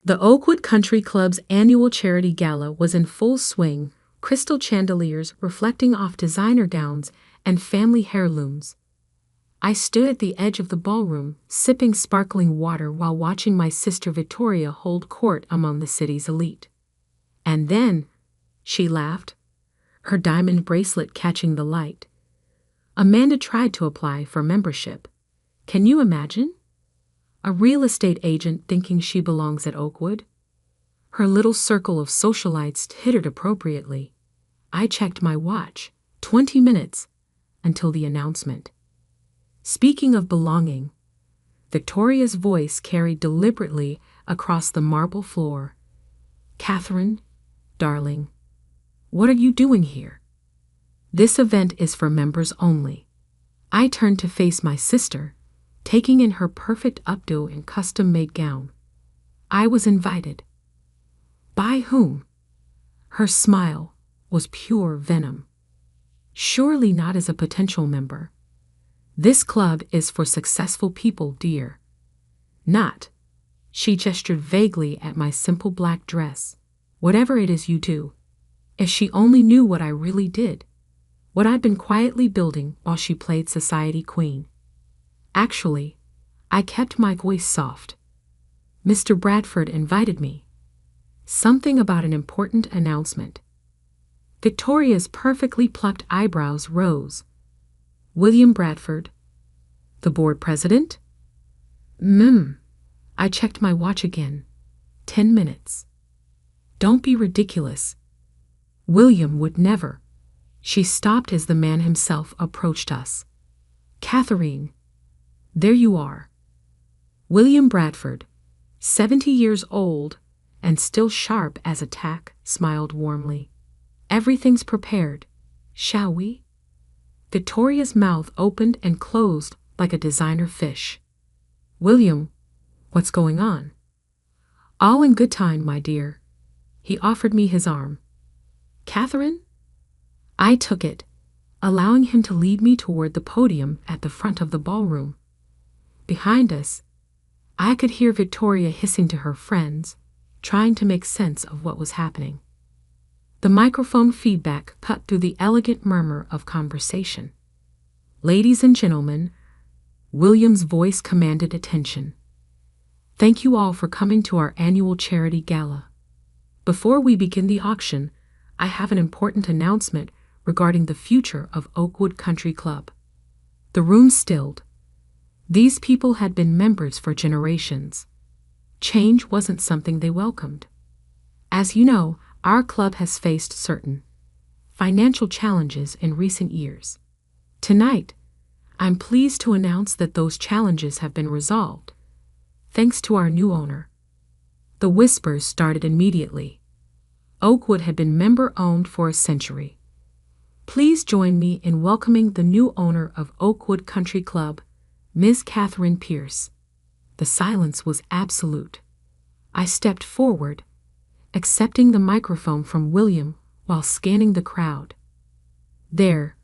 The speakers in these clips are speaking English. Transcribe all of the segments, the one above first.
The Oakwood Country Club's annual charity gala was in full swing, crystal chandeliers reflecting off designer gowns and family heirlooms. I stood at the edge of the ballroom, sipping sparkling water while watching my sister Victoria hold court among the city's elite. And then, she laughed, her diamond bracelet catching the light. Amanda tried to apply for membership. Can you imagine? A real estate agent thinking she belongs at Oakwood? Her little circle of socialites tittered appropriately. I checked my watch. 20 minutes until the announcement. Speaking of belonging, Victoria's voice carried deliberately across the marble floor. Katherine, darling, what are you doing here? This event is for members only. I turned to face my sister, taking in her perfect updo and custom-made gown. I was invited. By whom? Her smile was pure venom. Surely not as a potential member. This club is for successful people, dear. Not. She gestured vaguely at my simple black dress. Whatever it is you do. If she only knew what I really did. What I'd been quietly building while she played society queen. Actually, I kept my voice soft. Mr. Bradford invited me. Something about an important announcement. Victoria's perfectly plucked eyebrows rose. William Bradford, the board president? I checked my watch again. 10 minutes. Don't be ridiculous. William would never. She stopped as the man himself approached us. Katherine, there you are. William Bradford, 70 years old and still sharp as a tack, smiled warmly. Everything's prepared. Shall we? Victoria's mouth opened and closed like a designer fish. William, what's going on? All in good time, my dear. He offered me his arm. Katherine? I took it, allowing him to lead me toward the podium at the front of the ballroom. Behind us, I could hear Victoria hissing to her friends, trying to make sense of what was happening. The microphone feedback cut through the elegant murmur of conversation. Ladies and gentlemen, William's voice commanded attention. Thank you all for coming to our annual charity gala. Before we begin the auction, I have an important announcement regarding the future of Oakwood Country Club. The room stilled. These people had been members for generations. Change wasn't something they welcomed. As you know, our club has faced certain financial challenges in recent years. Tonight, I'm pleased to announce that those challenges have been resolved, thanks to our new owner. The whispers started immediately. Oakwood had been member-owned for a century. Please join me in welcoming the new owner of Oakwood Country Club, Ms. Katherine Pierce. The silence was absolute. I stepped forward, accepting the microphone from William while scanning the crowd. There,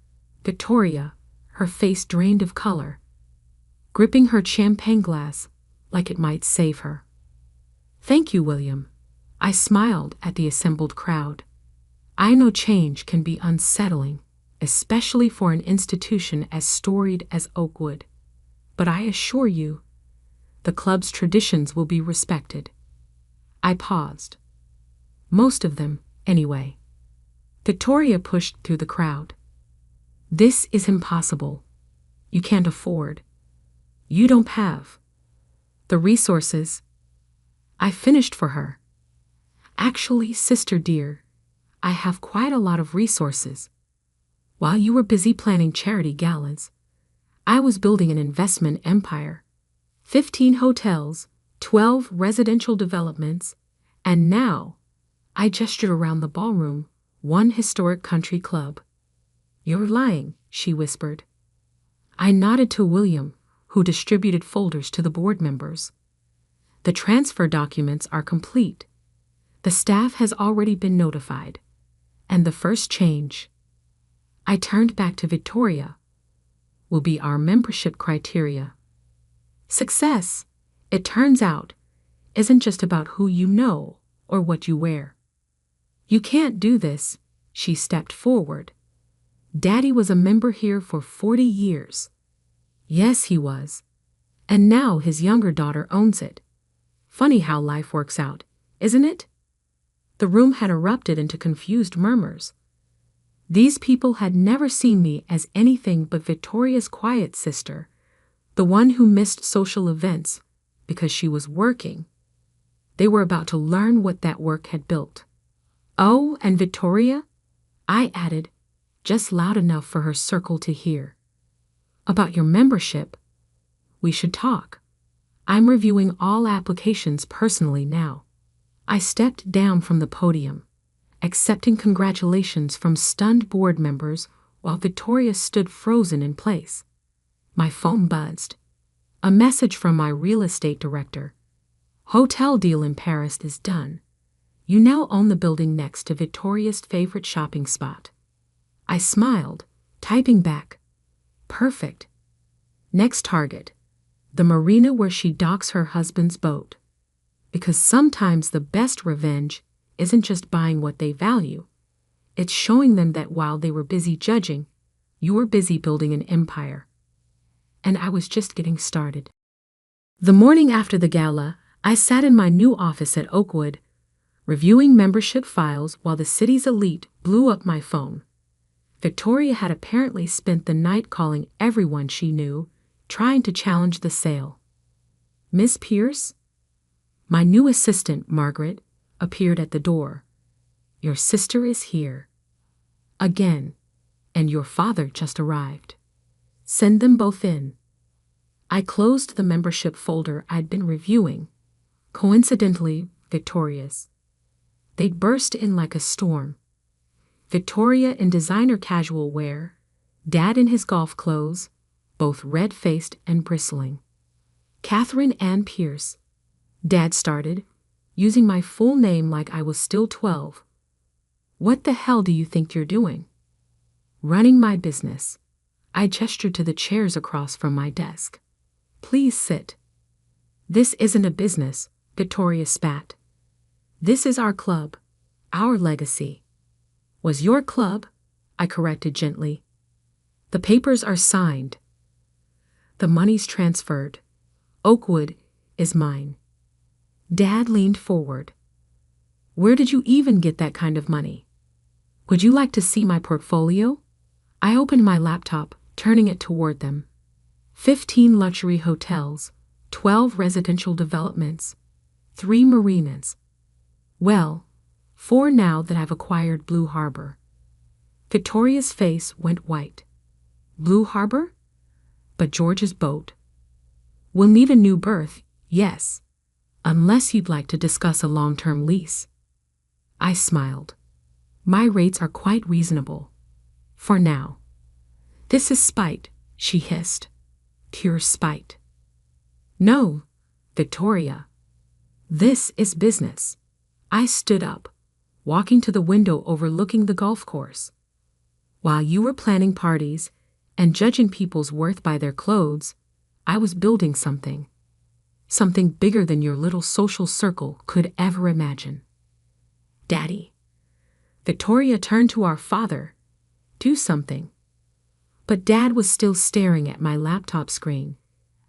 Victoria, her face drained of color, gripping her champagne glass like it might save her. Thank you, William. I smiled at the assembled crowd. I know change can be unsettling, especially for an institution as storied as Oakwood. But I assure you, the club's traditions will be respected. I paused. Most of them, anyway. Victoria pushed through the crowd. This is impossible. You can't afford. You don't have the resources. I finished for her. Actually, sister dear, I have quite a lot of resources. While you were busy planning charity galas, I was building an investment empire. 15 hotels, 12 residential developments, and now, I gestured around the ballroom, 1 historic country club. You're lying, she whispered. I nodded to William, who distributed folders to the board members. The transfer documents are complete. The staff has already been notified. And the first change, I turned back to Victoria, will be our membership criteria. Success, it turns out, isn't just about who you know or what you wear. You can't do this. She stepped forward. Daddy was a member here for 40 years. Yes, he was. And now his younger daughter owns it. Funny how life works out, isn't it? The room had erupted into confused murmurs. These people had never seen me as anything but Victoria's quiet sister, the one who missed social events because she was working. They were about to learn what that work had built. Oh, and Victoria? I added, just loud enough for her circle to hear. About your membership. We should talk. I'm reviewing all applications personally now. I stepped down from the podium, accepting congratulations from stunned board members while Victoria stood frozen in place. My phone buzzed. A message from my real estate director. Hotel deal in Paris is done. You now own the building next to Victoria's favorite shopping spot. I smiled, typing back. Perfect. Next target. The marina where she docks her husband's boat. Because sometimes the best revenge isn't just buying what they value. It's showing them that while they were busy judging, you were busy building an empire. And I was just getting started. The morning after the gala, I sat in my new office at Oakwood, reviewing membership files while the city's elite blew up my phone. Victoria had apparently spent the night calling everyone she knew, trying to challenge the sale. Miss Pierce? My new assistant, Margaret, appeared at the door. Your sister is here. Again, and your father just arrived. Send them both in. I closed the membership folder I'd been reviewing, coincidentally Victoria's. They'd burst in like a storm. Victoria in designer casual wear, Dad in his golf clothes, both red-faced and bristling. Katherine Ann Pierce. Dad started, using my full name like I was still 12. What the hell do you think you're doing? Running my business. I gestured to the chairs across from my desk. Please sit. This isn't a business, Victoria spat. This is our club, our legacy. Was your club? I corrected gently. The papers are signed. The money's transferred. Oakwood is mine. Dad leaned forward. Where did you even get that kind of money? Would you like to see my portfolio? I opened my laptop, turning it toward them. 15 luxury hotels, 12 residential developments, 3 marinas. Well, 4 now that I've acquired Blue Harbor. Victoria's face went white. Blue Harbor? But George's boat. We'll need a new berth, yes. Unless you'd like to discuss a long-term lease. I smiled. My rates are quite reasonable. For now. This is spite, she hissed. Pure spite. No, Victoria. This is business. I stood up, walking to the window overlooking the golf course. While you were planning parties and judging people's worth by their clothes, I was building something. Something bigger than your little social circle could ever imagine. Daddy. Victoria turned to our father. Do something. But Dad was still staring at my laptop screen,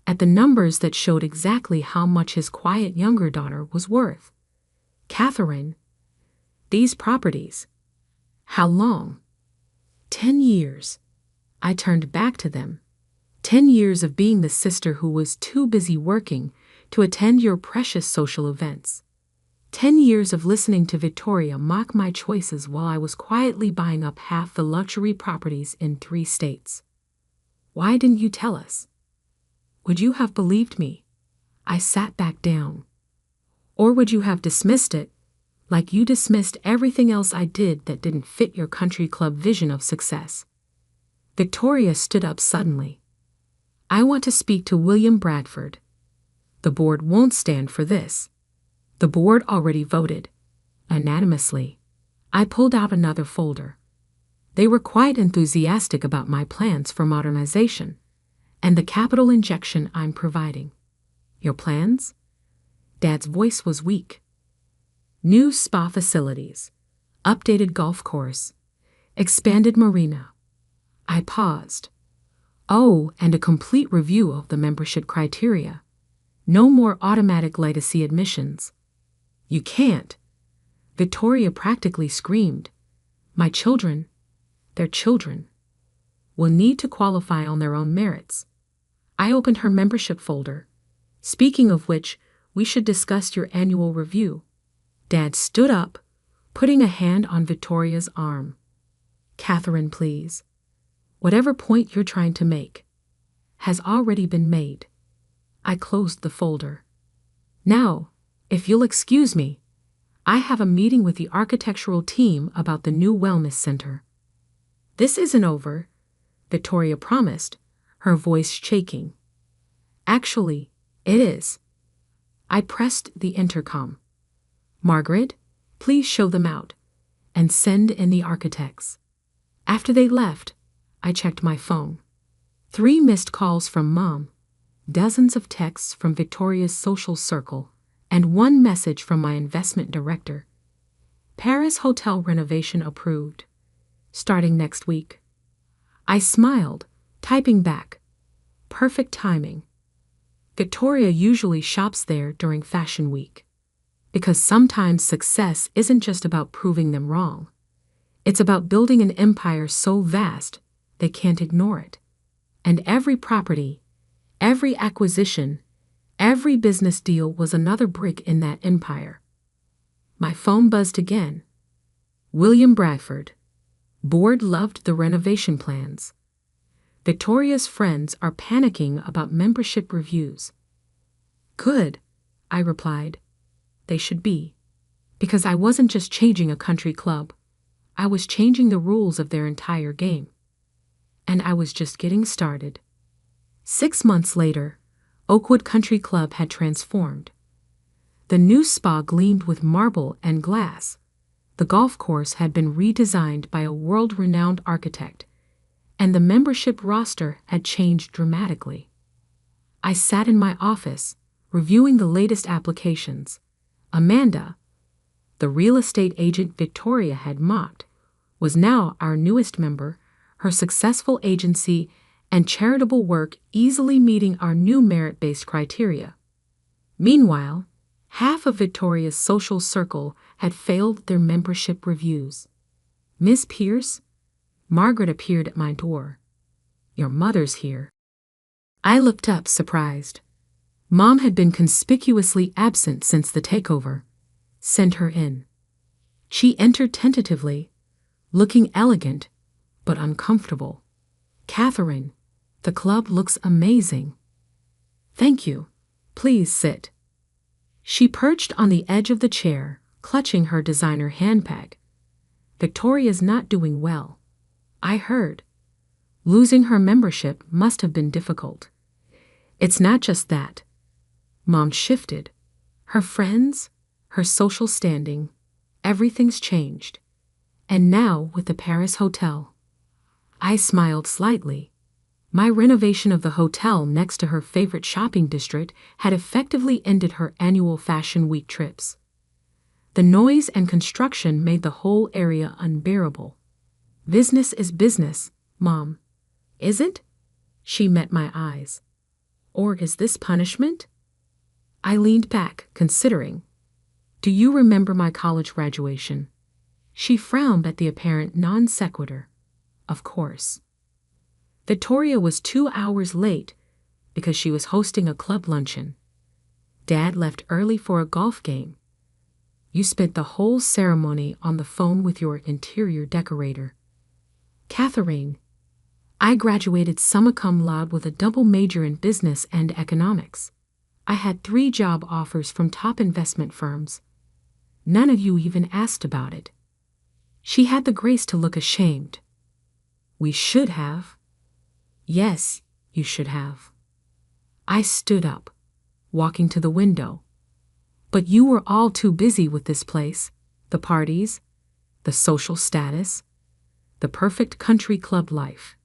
at the numbers that showed exactly how much his quiet younger daughter was worth. Katherine. These properties. How long? 10 years. I turned back to them. 10 years of being the sister who was too busy working to attend your precious social events. 10 years of listening to Victoria mock my choices while I was quietly buying up half the luxury properties in 3 states. Why didn't you tell us? Would you have believed me? I sat back down. Or would you have dismissed it, like you dismissed everything else I did that didn't fit your country club vision of success? Victoria stood up suddenly. I want to speak to William Bradford. The board won't stand for this. The board already voted. Unanimously. I pulled out another folder. They were quite enthusiastic about my plans for modernization and the capital injection I'm providing. Your plans? Dad's voice was weak. New spa facilities, updated golf course, expanded marina. I paused. Oh, and a complete review of the membership criteria. No more automatic legacy admissions. You can't. Victoria practically screamed. My children, their children, will need to qualify on their own merits. I opened her membership folder. Speaking of which, we should discuss your annual review. Dad stood up, putting a hand on Victoria's arm. Katherine, please. Whatever point you're trying to make has already been made. I closed the folder. Now, if you'll excuse me, I have a meeting with the architectural team about the new wellness center. This isn't over, Victoria promised, her voice shaking. Actually, it is. I pressed the intercom. Margaret, please show them out and send in the architects. After they left, I checked my phone. 3 missed calls from Mom, dozens of texts from Victoria's social circle, and 1 message from my investment director. Paris hotel renovation approved. Starting next week. I smiled, typing back. Perfect timing. Victoria usually shops there during Fashion Week. Because sometimes success isn't just about proving them wrong. It's about building an empire so vast they can't ignore it. And every property, every acquisition, every business deal was another brick in that empire. My phone buzzed again. William Bradford. Board loved the renovation plans. Victoria's friends are panicking about membership reviews. Good, I replied. They should be. Because I wasn't just changing a country club. I was changing the rules of their entire game. And I was just getting started. 6 months later, Oakwood Country Club had transformed. The new spa gleamed with marble and glass. The golf course had been redesigned by a world-renowned architect, and the membership roster had changed dramatically. I sat in my office, reviewing the latest applications. Amanda, the real estate agent Victoria had mocked, was now our newest member, her successful agency and charitable work easily meeting our new merit-based criteria. Meanwhile, half of Victoria's social circle had failed their membership reviews. Miss Pierce? Margaret appeared at my door. Your mother's here. I looked up, surprised. Mom had been conspicuously absent since the takeover. Send her in. She entered tentatively, looking elegant, but uncomfortable. Katherine, the club looks amazing. Thank you. Please sit. She perched on the edge of the chair, clutching her designer handbag. Victoria's not doing well. I heard. Losing her membership must have been difficult. It's not just that. Mom shifted. Her friends, her social standing, everything's changed. And now with the Paris hotel. I smiled slightly. My renovation of the hotel next to her favorite shopping district had effectively ended her annual Fashion Week trips. The noise and construction made the whole area unbearable. Business is business, Mom. Is it? She met my eyes. Or is this punishment? I leaned back, considering. Do you remember my college graduation? She frowned at the apparent non sequitur. Of course. Victoria was 2 hours late because she was hosting a club luncheon. Dad left early for a golf game. You spent the whole ceremony on the phone with your interior decorator. Katherine, I graduated summa cum laude with a double major in business and economics. I had 3 job offers from top investment firms. None of you even asked about it. She had the grace to look ashamed. We should have. Yes, you should have. I stood up, walking to the window. But you were all too busy with this place, the parties, the social status, the perfect country club life.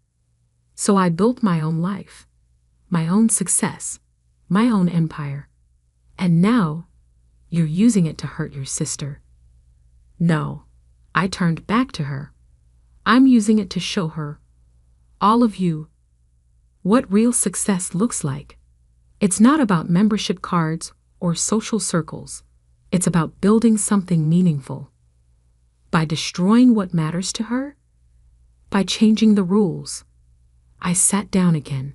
So I built my own life, my own success, my own empire. And now, You're using it to hurt your sister. No, I turned back to her. I'm using it to show her, all of you, what real success looks like. It's not about membership cards or social circles. It's about building something meaningful. By destroying what matters to her, by changing the rules. I sat down again.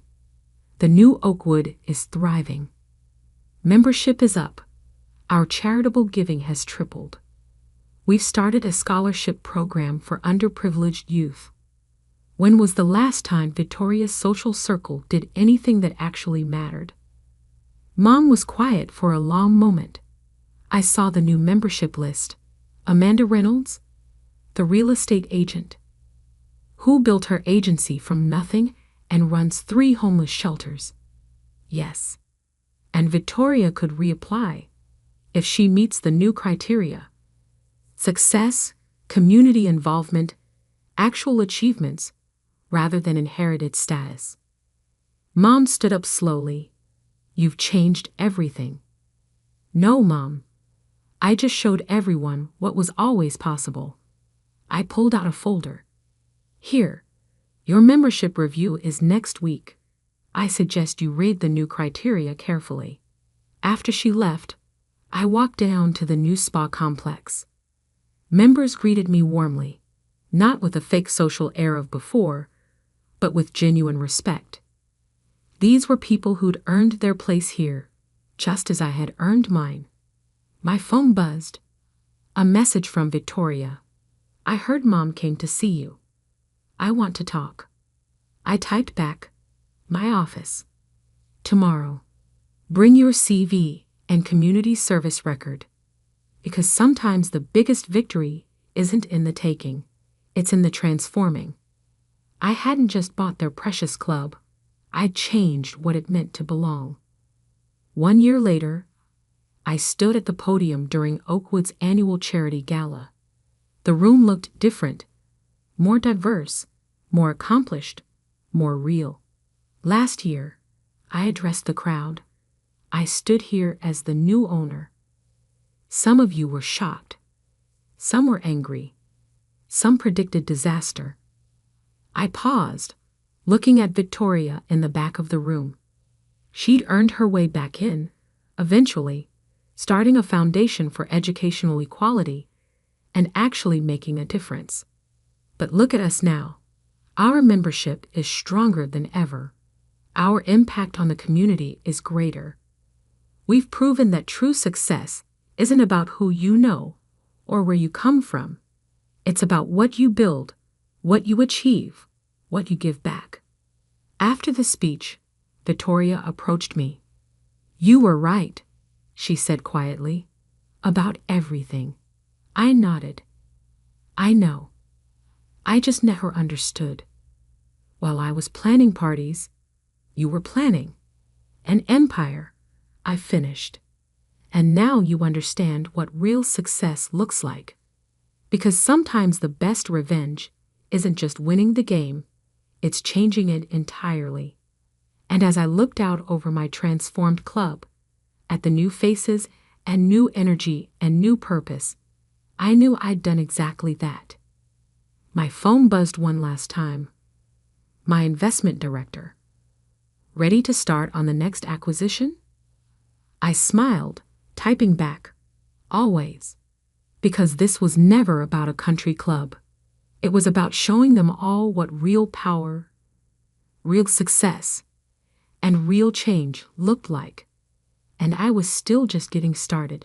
The new Oakwood is thriving. Membership is up. Our charitable giving has tripled. We've started a scholarship program for underprivileged youth. When was the last time Victoria's social circle did anything that actually mattered? Mom was quiet for a long moment. I saw the new membership list. Amanda Reynolds, the real estate agent, who built her agency from nothing and runs 3 homeless shelters. Yes. And Victoria could reapply if she meets the new criteria. Success, community involvement, actual achievements, rather than inherited status. Mom stood up slowly. You've changed everything. No, Mom. I just showed everyone what was always possible. I pulled out a folder. Here, your membership review is next week. I suggest you read the new criteria carefully. After she left, I walked down to the new spa complex. Members greeted me warmly, not with a fake social air of before, but with genuine respect. These were people who'd earned their place here, just as I had earned mine. My phone buzzed. A message from Victoria. I heard Mom came to see you. I want to talk. I typed back, my office. Tomorrow. Bring your CV and community service record. Because sometimes the biggest victory isn't in the taking, it's in the transforming. I hadn't just bought their precious club, I'd changed what it meant to belong. 1 year later, I stood at the podium during Oakwood's annual charity gala. The room looked different, more diverse, more accomplished, more real. Last year, I addressed the crowd. I stood here as the new owner. Some of you were shocked. Some were angry. Some predicted disaster. I paused, looking at Victoria in the back of the room. She'd earned her way back in, eventually, starting a foundation for educational equality and actually making a difference. But look at us now. Our membership is stronger than ever. Our impact on the community is greater. We've proven that true success isn't about who you know or where you come from. It's about what you build, what you achieve, what you give back. After the speech, Victoria approached me. You were right, she said quietly, about everything. I nodded. I know. I just never understood. While I was planning parties, you were planning. An empire, I finished. And now you understand what real success looks like. Because sometimes the best revenge isn't just winning the game, it's changing it entirely. And as I looked out over my transformed club, at the new faces and new energy and new purpose, I knew I'd done exactly that. My phone buzzed one last time. My investment director. Ready to start on the next acquisition? I smiled, typing back, always. Because this was never about a country club. It was about showing them all what real power, real success, and real change looked like. And I was still just getting started.